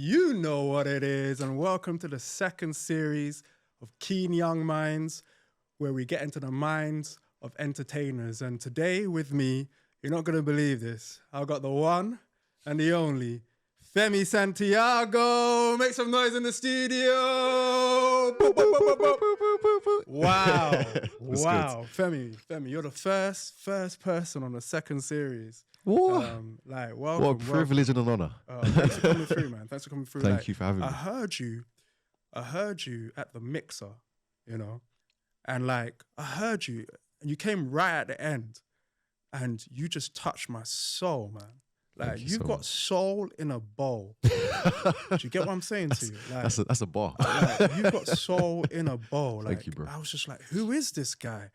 You know what it is, and welcome to the second series of Keen Young Minds, where we get into the minds of entertainers. And today with me, you're not going to believe this, I've got the one and the only Femi Santiago. Make some noise in the studio. Wow. Femi, you're the first person on the second series. What? Welcome. What a privilege and an honor. Thanks for coming through, man. Thanks for coming through. Thank you for having me. I heard you at the mixer, and I heard you, and you came right at the end, and you just touched my soul, man. You've got soul in a bowl. Do you get what I'm saying to you? That's a bar. You've got soul in a bowl. Thank you, bro. I was just like, who is this guy?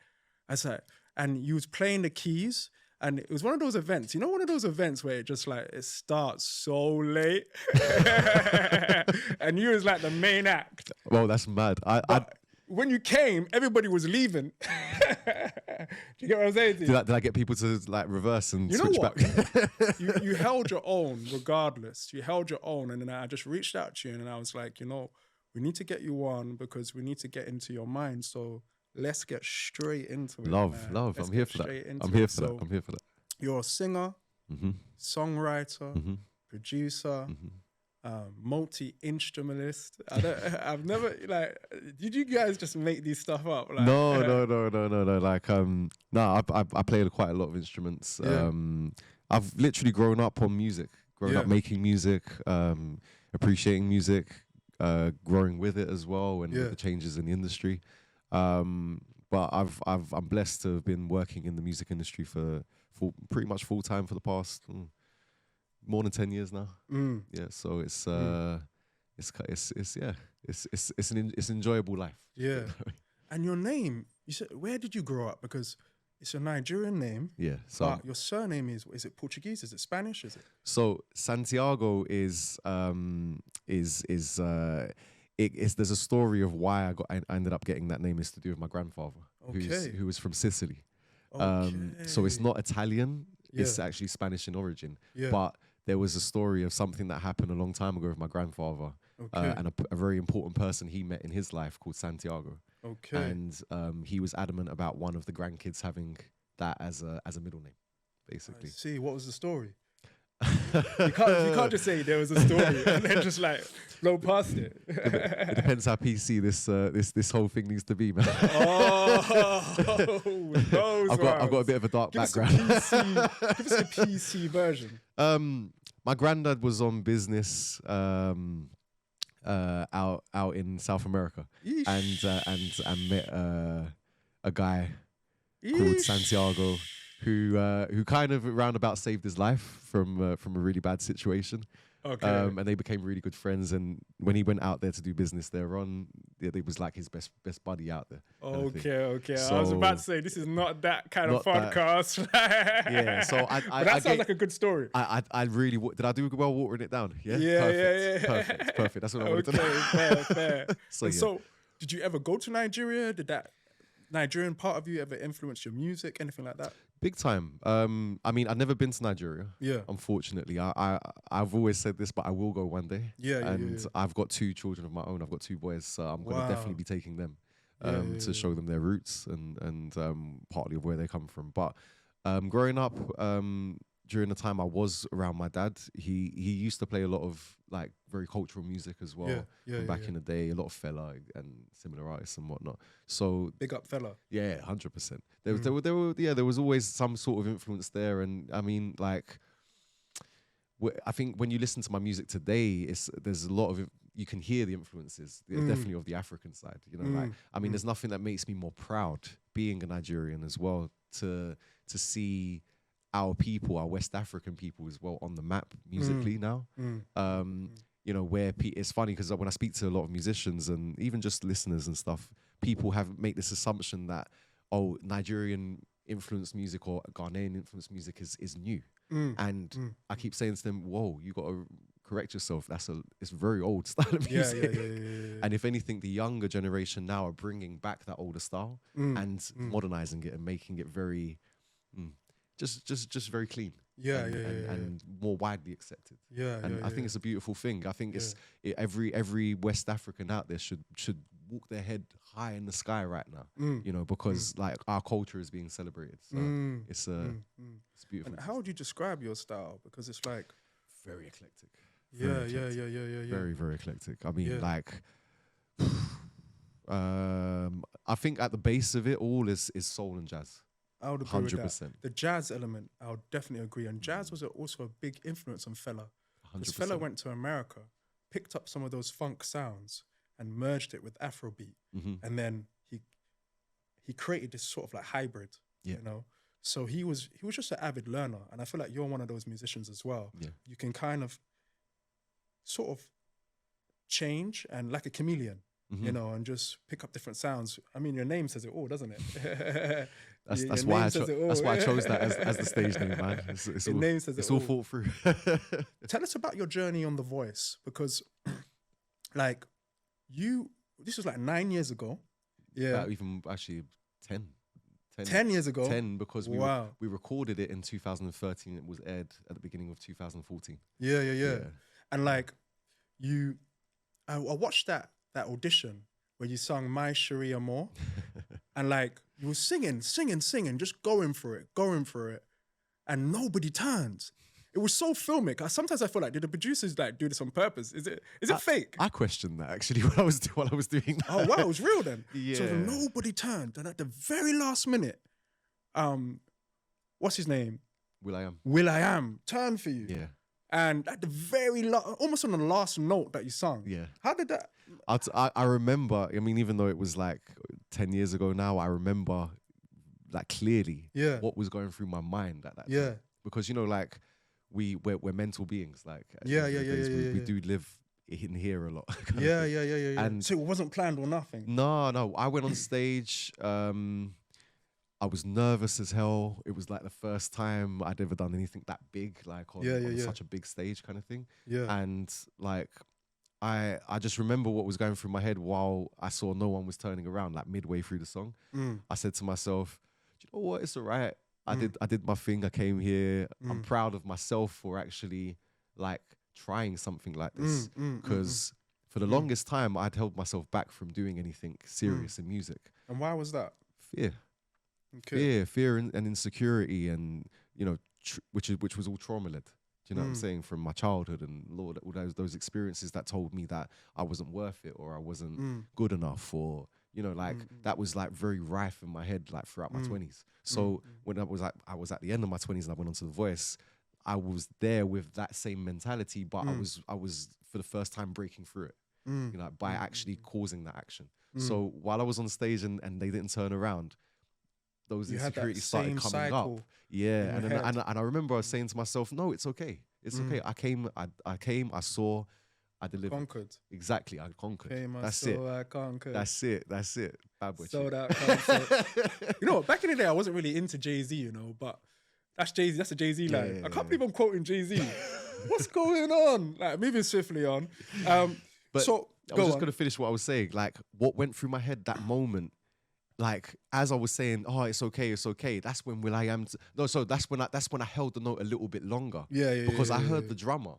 And you was playing the keys. And it was one of those events, one of those events where it just it starts so late. And you was like the main act. Well, that's mad. When you came, everybody was leaving. Do you get what I'm saying to you? Did I get people to reverse and switch back? You held your own regardless. You held your own. And then I just reached out to you and I was like, we need to get you on because we need to get into your mind. So let's get straight into it. Love. Let's I'm here for that. I'm here for that. You're a singer, songwriter, producer, multi-instrumentalist. I've never did you guys just make these stuff up? No. I play quite a lot of instruments. Yeah. I've literally grown up on music, up making music, appreciating music, growing with it as well, and with the changes in the industry. But I'm blessed to have been working in the music industry for pretty much full time for the past more than 10 years now. Yeah, so it's an enjoyable life. Yeah. And your name, you said, where did you grow up? Because it's a Nigerian name. Yeah. But your surname is it Portuguese? Is it Spanish? Is it? So Santiago is there's a story of why I ended up getting that name. Is to do with my grandfather, who was from Sicily. Okay. So it's not Italian, it's actually Spanish in origin. Yeah. But there was a story of something that happened a long time ago with my grandfather, and a very important person he met in his life called Santiago. Okay. And he was adamant about one of the grandkids having that as a middle name, basically. I see. What was the story? You can't just say there was a story and then just blow past it. It depends how PC this whole thing needs to be, man. I've got a bit of a dark background. Give us a PC version. My granddad was on business out in South America. and met a guy called Santiago who kind of roundabout saved his life from a really bad situation. Okay. And they became really good friends. And when he went out there to do business there on, it was like his best buddy out there. Okay. So, I was about to say, this is not that kind of podcast. Yeah. So but that sounds like a good story. I really did. I do well watering it down. Yeah. Yeah. Perfect. That's what I wanted to know. Fair. So, did you ever go to Nigeria? Did that Nigerian part of you ever influence your music, anything like that? Big time. I've never been to Nigeria. Yeah. Unfortunately, I've always said this, but I will go one day. Yeah. I've got 2 children of my own. I've got 2 boys, so I'm going to definitely be taking them to show them their roots and partly of where they come from. But growing up, during the time I was around my dad, he used to play a lot of very cultural music as well. From back in the day, a lot of Fela and similar artists and whatnot. So big up Fela. Yeah, 100%. There was always some sort of influence there, and I mean, I think when you listen to my music today, there's a lot of you can hear the influences, definitely of the African side. There's nothing that makes me more proud being a Nigerian as well to see our people, our West African people as well on the map musically now. Where it's funny because when I speak to a lot of musicians and even just listeners and stuff, people make this assumption that, Nigerian influenced music or Ghanaian influenced music is new. And I keep saying to them, whoa, you got to correct yourself. It's very old style of music. Yeah. And if anything, the younger generation now are bringing back that older style and modernizing it and making it very... Just very clean. Yeah, and, yeah, yeah, yeah. and more widely accepted. Yeah, And yeah, I think it's a beautiful thing. I think every West African out there should walk their head high in the sky right now, you know, because like our culture is being celebrated. So it's it's beautiful. And how would you describe your style? Because it's like Very eclectic. yeah, yeah, yeah, yeah, yeah, yeah. Very, very eclectic. I mean, Yeah. like, I think at the base of it all is soul and jazz. I would agree with that. 100%. The jazz element, I would definitely agree. And jazz was also a big influence on Fela. Because Fela 100%. went to America, picked up some of those funk sounds and merged it with Afrobeat. And then he created this sort of like hybrid, Yeah. you know? So he was just an avid learner. And I feel like you're one of those musicians as well. Yeah. You can kind of sort of change and like a chameleon, you know, and just pick up different sounds. I mean, your name says it all, doesn't it? That's why I chose that as the stage name, man. It's Your all, name says it's it all all. thought through. Tell us about your journey on The Voice, because like this was like 9 years ago. Yeah. Even actually 10. 10 years ago. 10 because Wow. we recorded it in 2013. It was aired at the beginning of 2014. Yeah. And like I watched that audition where you sung My Cherie Amour, and like you were singing, just going for it, and nobody turns. It was so filmic. Sometimes I feel like, did the producers like do this on purpose? Is it fake? I questioned that actually while I was doing that. Oh wow, it was real then. Yeah. So nobody turned, and at the very last minute, what's his name? will.i.am turned for you. Yeah. And at the very almost on the last note that you sung. Yeah. How did that? I remember, I mean, even though it was like 10 years ago now, I remember like clearly what was going through my mind at that time. Because, you know, like we're mental beings. Like we do live in here a lot. Yeah. And so it wasn't planned or nothing. No. I went on stage. I was nervous as hell. It was like the first time I'd ever done anything that big, like on such a big stage kind of thing. Yeah. And like, I just remember what was going through my head while I saw no one was turning around, like midway through the song. I said to myself, do you know what? It's all right. I did my thing. I came here. I'm proud of myself for actually like trying something like this. Because for the longest time, I'd held myself back from doing anything serious in music. And why was that? Fear. Okay. Fear and insecurity, and you know, which was all trauma led. Do you know what I'm saying? From my childhood and all those experiences that told me that I wasn't worth it, or I wasn't good enough, or you know, like that was like very rife in my head, like throughout my 20s. So when I was at the end of my 20s and I went onto The Voice, I was there with that same mentality, but I was for the first time breaking through it, you know, by actually causing that action. So while I was on stage and they didn't turn around, those insecurities started coming up. Yeah. And I remember I was saying to myself, no, it's okay. It's okay. I came, I saw, I delivered. Conquered. Exactly. I conquered. That's it. I conquered. That's it. Bad boy. Sold out concert. You know, back in the day, I wasn't really into Jay-Z, you know, but that's Jay-Z. That's a Jay-Z line. Yeah. I can't believe I'm quoting Jay-Z. What's going on? Like, moving swiftly on. But so, I was just going to finish what I was saying. Like, what went through my head that moment, like as I was saying, oh, it's okay. That's when will.i.am. That's when I held the note a little bit longer. Yeah. Because I heard the drummer.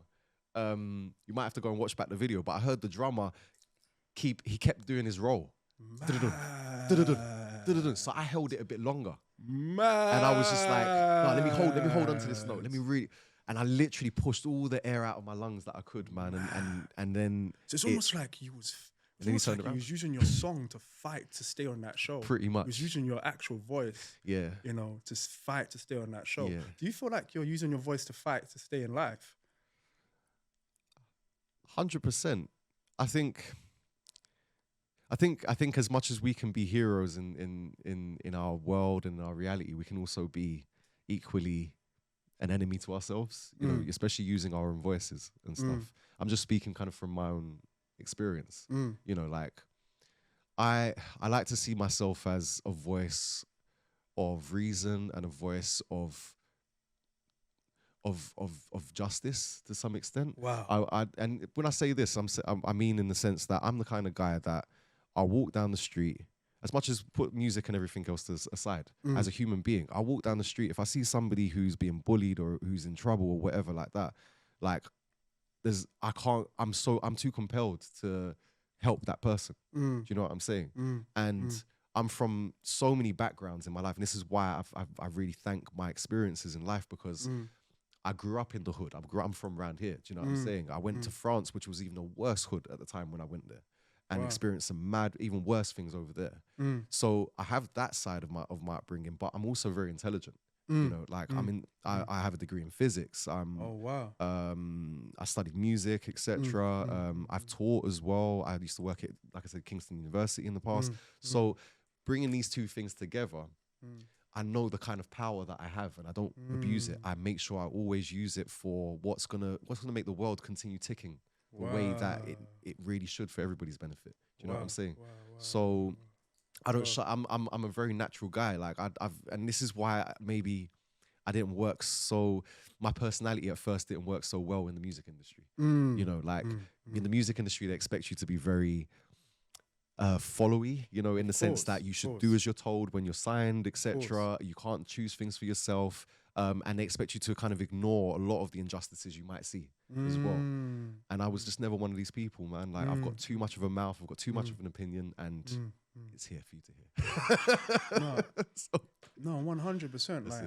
You might have to go and watch back the video, but I heard the drummer he kept doing his roll. So I held it a bit longer. And I was just like, no, let me hold on to this note. Let me read. And I literally pushed all the air out of my lungs that I could, man. And then so it's almost like he was. He was using your song to fight to stay on that show. Pretty much. He was using your actual voice. Yeah. You know, to fight to stay on that show. Yeah. Do you feel like you're using your voice to fight to stay in life? 100%. I think as much as we can be heroes in our world and our reality, we can also be equally an enemy to ourselves. You know, especially using our own voices and stuff. I'm just speaking kind of from my own experience. You know, like I like to see myself as a voice of reason and a voice of justice to some extent. Wow. And when I say this, I mean in the sense that I'm the kind of guy that I'll walk down the street as much as put music and everything else aside, as a human being, I walk down the street, if I see somebody who's being bullied or who's in trouble or whatever like that, like I'm too compelled to help that person. Do you know what I'm saying? And I'm from so many backgrounds in my life, and this is why I really thank my experiences in life, because I grew up in the hood. I'm from around here. Do you know what I'm saying? I went to France, which was even a worse hood at the time when I went there, and experienced some even worse things over there. So I have that side of my upbringing, but I'm also very intelligent. You know, like I have a degree in physics. Oh wow. I studied music, etc. I've taught as well. I used to work at, like I said, Kingston University in the past. So bringing these two things together, I know the kind of power that I have, and I don't abuse it. I make sure I always use it for what's gonna make the world continue ticking the way that it really should, for everybody's benefit. Do you know what I'm saying? So I don't. I'm a very natural guy. Like and this is why maybe I didn't work so. My personality at first didn't work so well in the music industry. You know, like in the music industry, they expect you to be very followy, you know, in the sense that you should do as you're told when you're signed, etc. You can't choose things for yourself, and they expect you to kind of ignore a lot of the injustices you might see as well. And I was just never one of these people, man. Like I've got too much of a mouth, I've got too much of an opinion, and it's here for you to hear. No, 100%. Like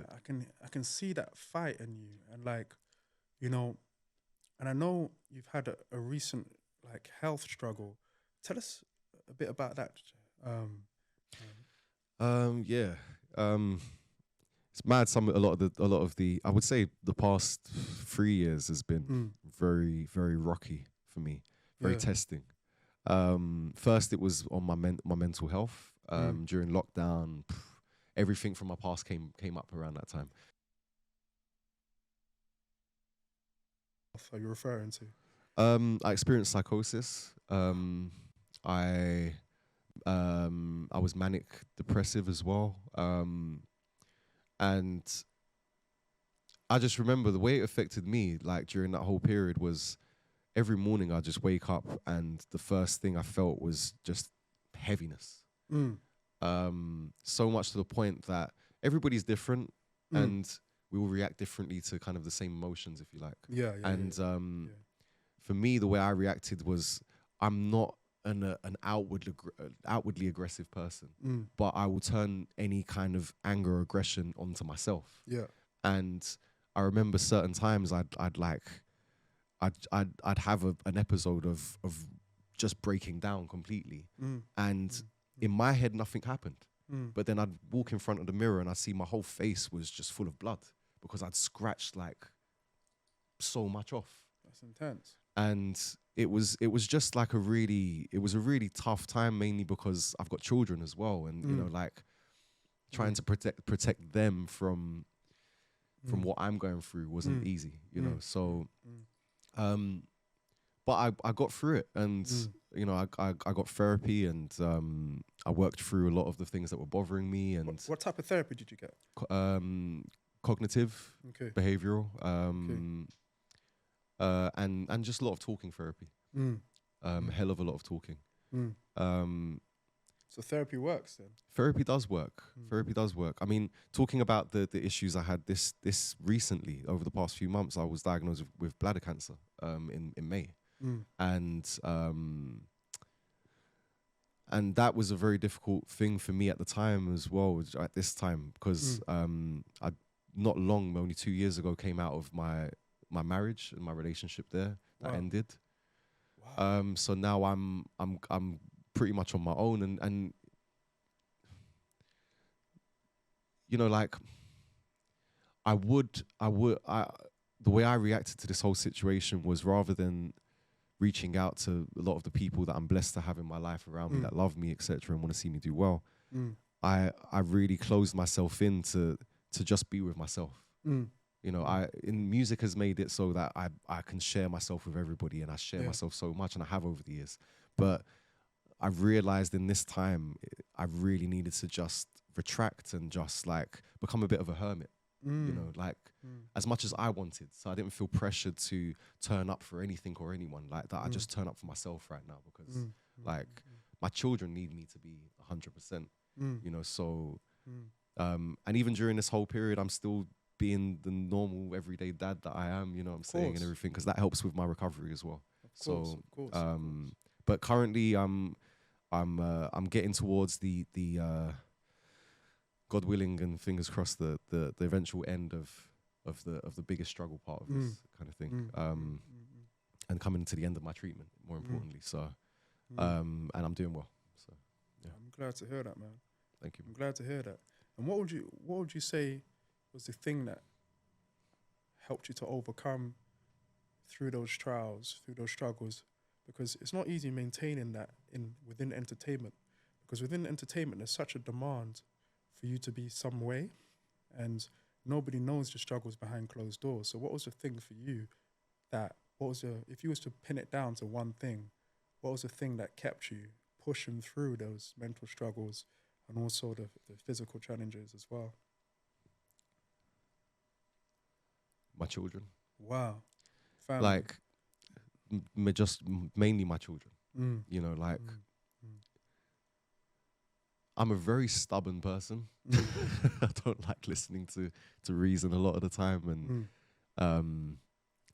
I can see that fight in you, and like, you know, and I know you've had a recent like health struggle. Tell us a bit about that. It's mad. A lot of the I would say the past 3 years has been very, very rocky for me, very testing. First it was on my mental health. During lockdown, everything from my past came up around that time. What are you referring to? I experienced psychosis. I was manic depressive as well. And I just remember the way it affected me, like during that whole period, was every morning I just wake up and the first thing I felt was just heaviness. So much to the point that everybody's different and we will react differently to kind of the same emotions, if you like. For me, the way I reacted was, I'm not an outwardly aggressive person, but I will turn any kind of anger or aggression onto myself. And I remember certain times I'd have an episode of just breaking down completely, and in my head nothing happened, but then I'd walk in front of the mirror and I'd see my whole face was just full of blood because I'd scratched like so much off. That's intense. And it was just like a really tough time, mainly because I've got children as well, and you know, like trying to protect them from what I'm going through wasn't easy, you know. So but I got through it, and you know, I got therapy, and I worked through a lot of the things that were bothering me. And what type of therapy did you get? Cognitive, behavioral, and just a lot of talking therapy. Hell of a lot of talking. So therapy works then? Therapy does work. Therapy does work. I mean, talking about the issues I had this recently, over the past few months, I was diagnosed with bladder cancer in May. And that was a very difficult thing for me at the time as well, at this time, because I not long, only 2 years ago, came out of my marriage and my relationship there that ended. So now I'm pretty much on my own, and you know, like the way I reacted to this whole situation was, rather than reaching out to a lot of the people that I'm blessed to have in my life around me that love me, etc., and want to see me do well, I really closed myself in to just be with myself. You know, in music has made it so that I can share myself with everybody, and I share myself so much, and I have over the years. But I've realized in this time, I really needed to just retract and just like become a bit of a hermit, you know, like as much as I wanted. So I didn't feel pressured to turn up for anything or anyone like that. I just turn up for myself right now, because like my children need me to be 100%. Mm. You know, so Mm. and even during this whole period, I'm still being the normal everyday dad that I am. You know what I'm saying, and everything, because that helps with my recovery as well. Of course. But currently, I'm getting towards the God willing and fingers crossed the eventual end of the biggest struggle part of this kind of thing. And coming to the end of my treatment, more importantly. So, and I'm doing well. So, yeah. I'm glad to hear that, man. Thank you. I'm glad to hear that. And what would you say was the thing that helped you to overcome through those trials, through those struggles? Because it's not easy maintaining that within entertainment. Because within entertainment, there's such a demand for you to be some way, and nobody knows the struggles behind closed doors. So what was the thing for you if you was to pin it down to one thing, what was the thing that kept you pushing through those mental struggles and also the physical challenges as well? My children. Wow. Family. Like, mainly my children. You know, like, I'm a very stubborn person. I don't like listening to reason a lot of the time, and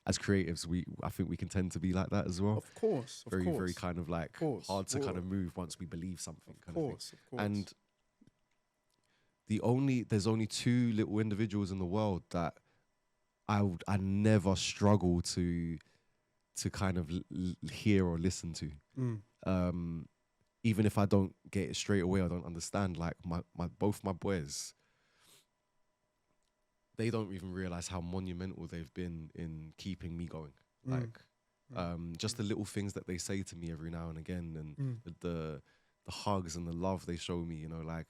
as creatives, I think we can tend to be like that as well. Of course, very kind of like hard to kind of move once we believe something. Of course. And there's only two little individuals in the world that I never struggle to kind of hear or listen to. Even if I don't get it straight away, I don't understand. Like both my boys, they don't even realize how monumental they've been in keeping me going. Like, just the little things that they say to me every now and again, and the hugs and the love they show me. You know, like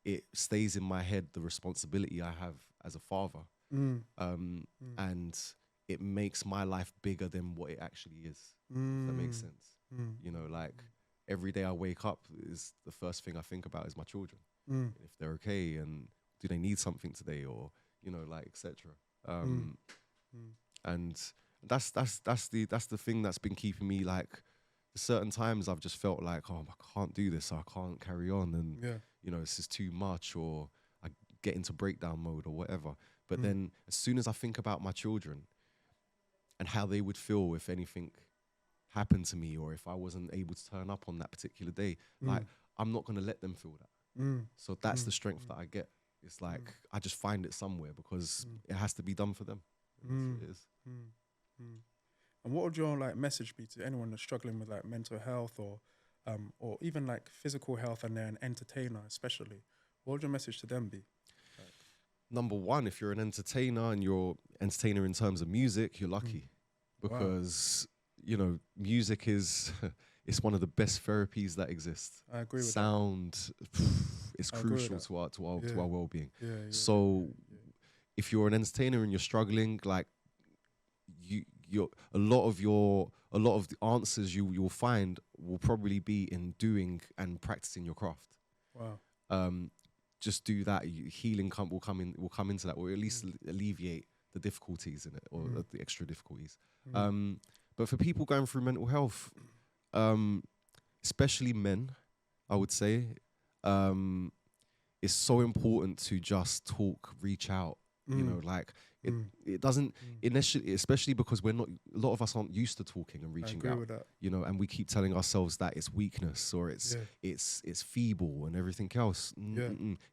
it stays in my head, the responsibility I have as a father, and it makes my life bigger than what it actually is. If that makes sense. You know, like, every day I wake up, is the first thing I think about is my children. If they're okay, and do they need something today, or, you know, like, etc. And that's the thing that's been keeping me, like, certain times I've just felt like, oh, I can't do this, I can't carry on, and you know, this is too much, or I get into breakdown mode or whatever. But then as soon as I think about my children and how they would feel if anything happened to me, or if I wasn't able to turn up on that particular day, like, I'm not going to let them feel that. So that's the strength that I get. It's like, I just find it somewhere, because it has to be done for them. It is. And what would your, like, message be to anyone that's struggling with, like, mental health or even, like, physical health, and they're an entertainer especially? What would your message to them be? Number one, if you're an entertainer and you're entertainer in terms of music, you're lucky, because you know, music is it's one of the best therapies that exist. I agree with Sound is crucial to our well-being. So if you're an entertainer and you're struggling, like, you're a lot of the answers you'll find will probably be in doing and practicing your craft. Wow. Just do that. Healing will come into that, or at least alleviate the difficulties in it, or the extra difficulties. But for people going through mental health, especially men, I would say, it's so important to just talk, reach out. You know, like, it doesn't initially, especially because a lot of us aren't used to talking and reaching out. With that. You know, and we keep telling ourselves that it's weakness, or it's feeble and everything else.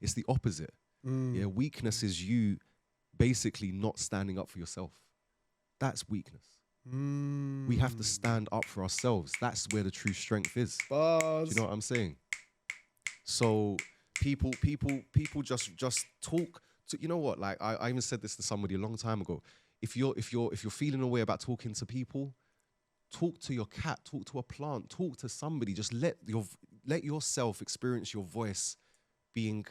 It's the opposite. Weakness is you basically not standing up for yourself. That's weakness. We have to stand up for ourselves. That's where the true strength is. Buzz. Do you know what I'm saying? So people just talk. You know what? Like, I even said this to somebody a long time ago. If you're feeling a way about talking to people, talk to your cat, talk to a plant, talk to somebody. Just let yourself experience your voice being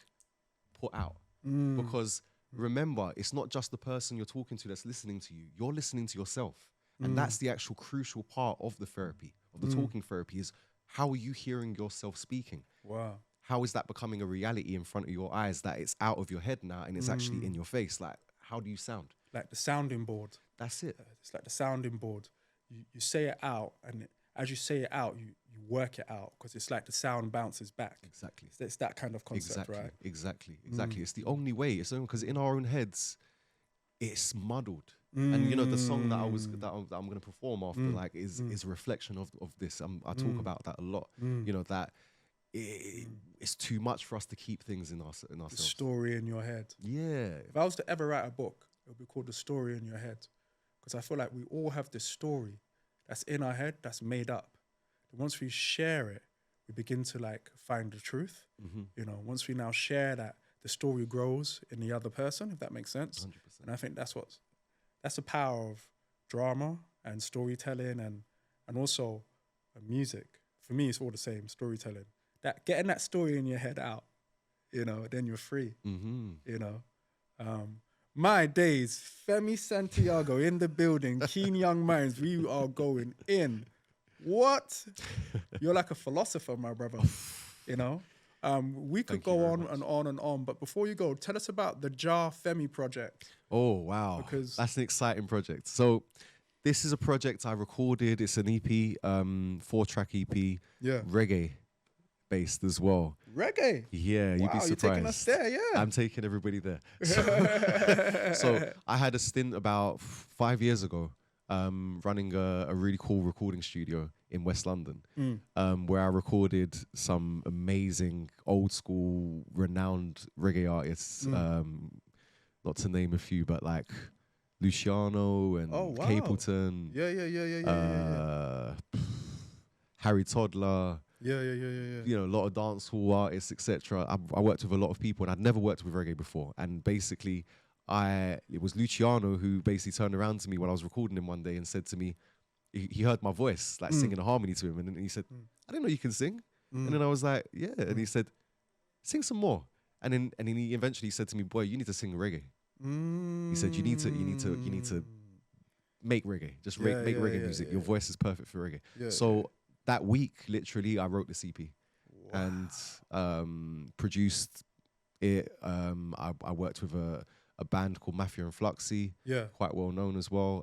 put out. Because remember, it's not just the person you're talking to that's listening to you. You're listening to yourself. And that's the actual crucial part of the therapy, of the talking therapy, is how are you hearing yourself speaking? Wow. How is that becoming a reality in front of your eyes, that it's out of your head now and it's actually in your face? Like, how do you sound? Like the sounding board. That's it. It's like the sounding board. You say it out, and as you say it out, you work it out because it's like the sound bounces back. Exactly. It's that kind of concept, right? Exactly. It's the only way. It's only because in our own heads, it's muddled. And you know the song that I'm going to perform after like is a reflection of this. I talk about that a lot. You know that it's too much for us to keep things in ourselves. The story in your head. Yeah. If I was to ever write a book, it would be called The Story in Your Head, because I feel like we all have this story that's in our head that's made up. And once we share it, we begin to like find the truth. You know, once we now share that, the story grows in the other person, if that makes sense. 100%. And I think that's the power of drama and storytelling and also music. For me, it's all the same, storytelling. That getting that story in your head out, you know, then you're free. You know. My days, Femi Santiago in the building, Keen Young Minds, we are going in. What? You're like a philosopher, my brother. You know? We could go on and on and on, but before you go, tell us about the Jar Femi project. Oh, wow. Because that's an exciting project. So this is a project I recorded. It's an EP, 4-track EP, reggae based as well. Reggae? Yeah, you'd be surprised. You're taking us there, yeah. I'm taking everybody there. So I had a stint about 5 years ago running a really cool recording studio in West London where I recorded some amazing old school renowned reggae artists, not to name a few, but like Luciano and Capleton. Harry Toddler. You know, a lot of dancehall artists, etc. I worked with a lot of people, and I'd never worked with reggae before. And basically, it was Luciano who basically turned around to me when I was recording him one day and said to me, he heard my voice like singing a harmony to him, and then he said, "I didn't know you can sing." And then I was like, "Yeah," and he said, "Sing some more." And then he eventually said to me, "Boy, you need to sing reggae." He said, "You need to make reggae. Just make reggae music. Your voice is perfect for reggae." So that week, literally, I wrote this EP and produced it. I worked with a band called Mafia and Fluxy, quite well known as well,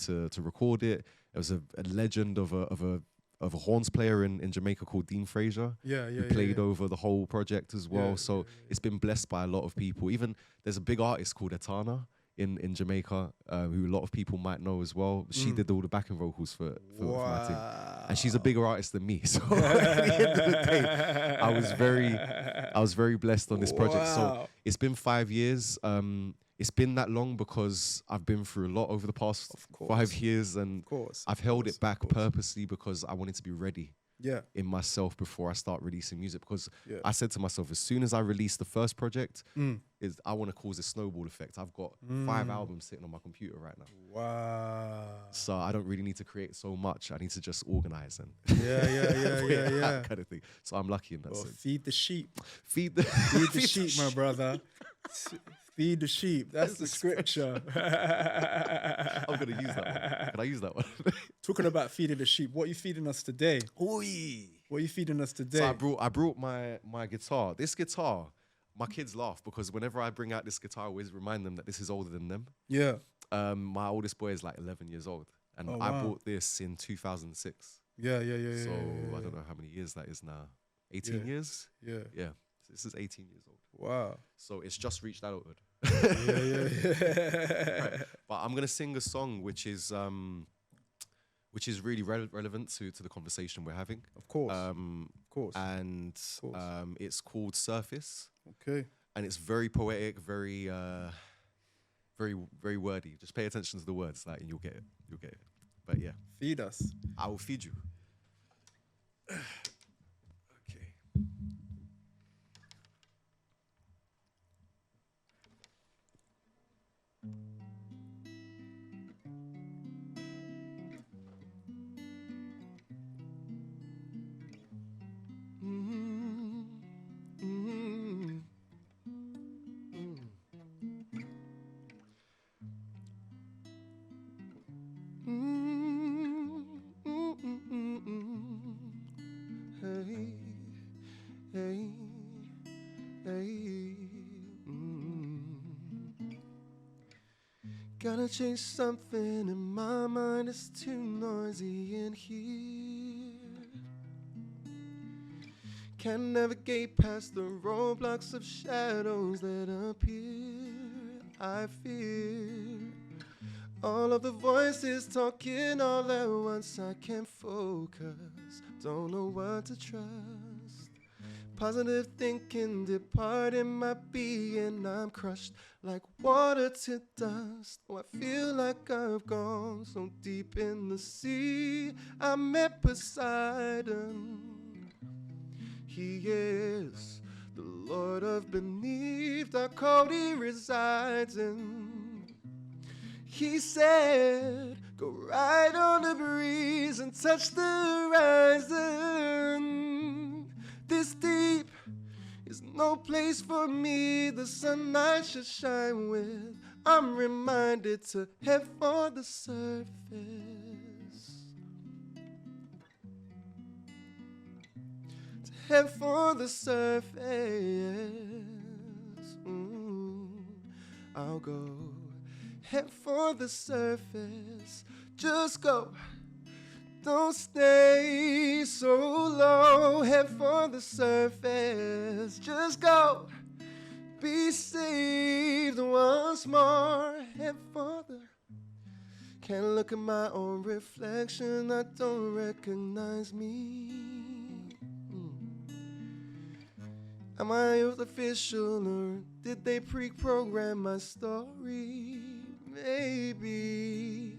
to record it. It was a legend of a horns player in Jamaica called Dean Fraser, who played over the whole project as well. So it's been blessed by a lot of people. Even there's a big artist called Etana in Jamaica, who a lot of people might know as well. She did all the backing vocals for my team. And she's a bigger artist than me. So at the end of the day, I was very blessed on this project. So it's been 5 years. It's been that long because I've been through a lot over the past 5 years, and I've held it back purposely because I wanted to be ready in myself before I start releasing music. Because I said to myself, as soon as I release the first project, I want to cause a snowball effect. I've got 5 albums sitting on my computer right now. Wow. So I don't really need to create so much. I need to just organize and that kind of thing. So I'm lucky in that sense. Feed the sheep. Feed the sheep, my brother. Feed the sheep. That's the scripture. I'm going to use that one. Can I use that one? Talking about feeding the sheep, what are you feeding us today? Oi. What are you feeding us today? So I brought my guitar. This guitar, my kids laugh because whenever I bring out this guitar, I always remind them that this is older than them. Yeah. My oldest boy is like 11 years old. And I bought this in 2006. Yeah. So I don't know how many years that is now. 18 years? Yeah. So this is 18 years old. Wow. So it's just reached adulthood. Yeah. Right. But I'm gonna sing a song which is really relevant to the conversation we're having. Of course. And it's called Surface. Okay. And it's very poetic, very very wordy. Just pay attention to the words, like, and you'll get it. But yeah. Feed us. I will feed you. Gotta change something in my mind, it's too noisy in here. Can navigate past the roadblocks of shadows that appear. I fear all of the voices talking all at once. I can't focus, don't know what to trust. Positive thinking departing my being. I'm crushed like water to dust. Oh, I feel like I've gone so deep in the sea. I met Poseidon. He is the Lord of beneath, the cold he resides in. He said, go ride on the breeze and touch the horizon. This deep is no place for me. The sun I should shine with. I'm reminded to head for the surface. To head for the surface. I'll go head for the surface. Just go. Don't stay so low, head for the surface. Just go, be saved once more, head for the... Can't look at my own reflection, I don't recognize me. Am I artificial or did they pre-program my story? Maybe.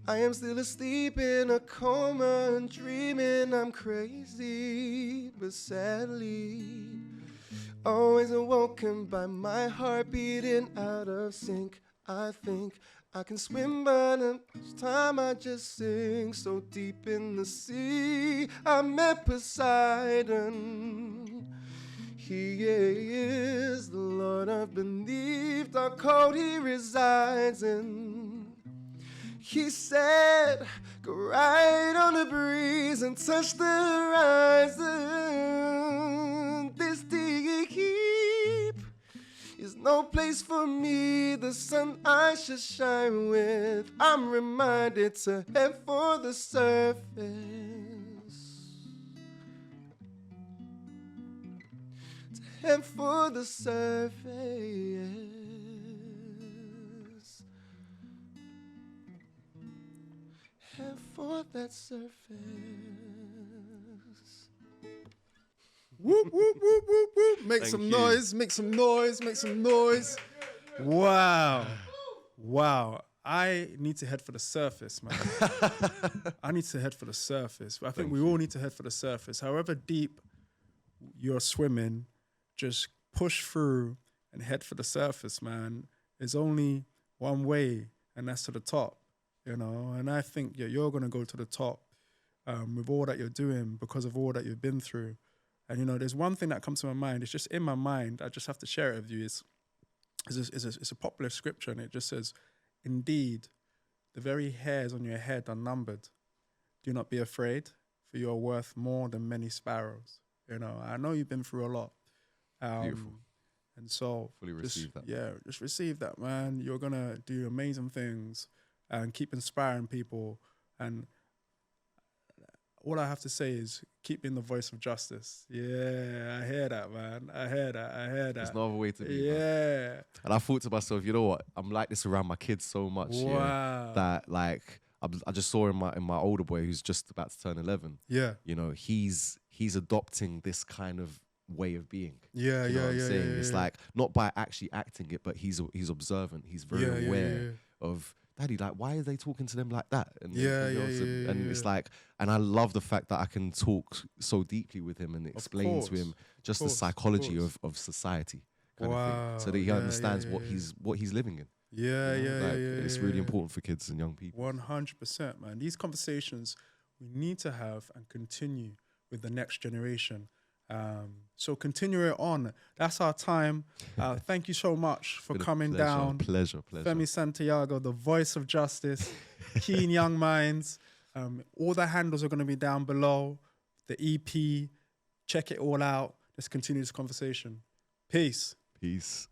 I am still asleep in a coma and dreaming I'm crazy, but sadly, always awoken by my heart beating out of sync. I think I can swim, but each time I just sink so deep in the sea. I met Poseidon. He is the Lord of beneath, the cold he resides in. He said, go ride on the breeze and touch the horizon. This deep is no place for me. The sun I should shine with. I'm reminded to head for the surface. To head for the surface. Head for that surface. Whoop, whoop, whoop, whoop, whoop. Make Thank some you. noise, make some noise, make some noise. Wow. Wow. I need to head for the surface, man. I need to head for the surface. I think we all need to head for the surface. However deep you're swimming, just push through and head for the surface, man. There's only one way, and that's to the top, you know? And I think you're going to go to the top with all that you're doing because of all that you've been through. And, you know, there's one thing that comes to my mind. It's just in my mind. I just have to share it with you. It's a popular scripture, and it just says, indeed, the very hairs on your head are numbered. Do not be afraid, for you are worth more than many sparrows. You know, I know you've been through a lot. Beautiful. And so Fully receive that. Yeah, just receive that, man. You're going to do amazing things and keep inspiring people. And all I have to say is keep being the voice of justice. Yeah, I hear that, man. I hear that. There's no other way to be. Yeah. Man. And I thought to myself, you know what? I'm like this around my kids so much. Wow. Yeah, that like I just saw in my older boy who's just about to turn 11. Yeah. You know, he's adopting this kind of way of being. Yeah, you know yeah, what I'm yeah, saying? yeah, It's yeah. like not by actually acting it, but he's observant. He's very aware of, Daddy, like, why are they talking to them like that? And it's like, and I love the fact that I can talk so deeply with him and explain to him just the psychology of society kind of thing, so that he understands what he's living in. It's really important for kids and young people. 100%, man. These conversations we need to have and continue with the next generation. So continue it on. That's our time. Thank you so much for coming down. Pleasure. Femi Santiago, the voice of justice, Keen Young Minds. All the handles are going to be down below. The EP, check it all out. Let's continue this conversation. Peace. Peace.